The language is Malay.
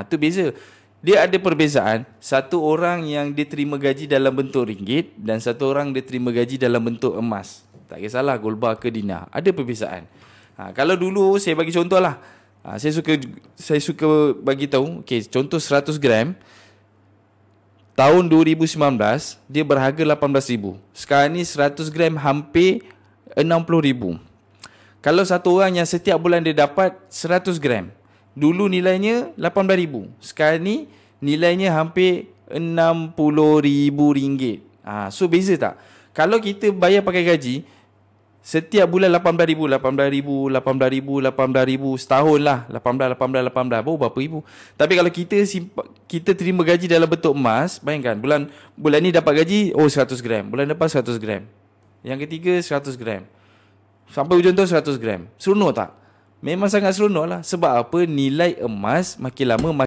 Tu beza. Dia ada perbezaan. Satu orang yang dia terima gaji dalam bentuk ringgit dan satu orang dia terima gaji dalam bentuk emas. Tak kisahlah gold bar ke dinar. Ada perbezaan. Kalau dulu saya bagi contoh lah. Saya suka bagi tahu. Okey, contoh 100 gram tahun 2019 dia berharga 18,000. Sekarang ni 100 gram hampir 60,000. Kalau satu orang yang setiap bulan dia dapat 100 gram, dulu nilainya 18,000. Sekarang ni nilainya hampir 60,000 ringgit. So beza tak? Kalau kita bayar pakai gaji, setiap bulan 18,000, 18,000, 18,000, 18,000 setahun lah. 18, 18, 18, baru berapa ribu. Tapi kalau kita terima gaji dalam bentuk emas, bayangkan bulan ni dapat gaji 100 gram, bulan depan 100 gram. Yang ketiga 100 gram. Sampai hujung tu 100 gram. Seronok tak? Memang sangat seronok lah. Sebab apa? Nilai emas makin lama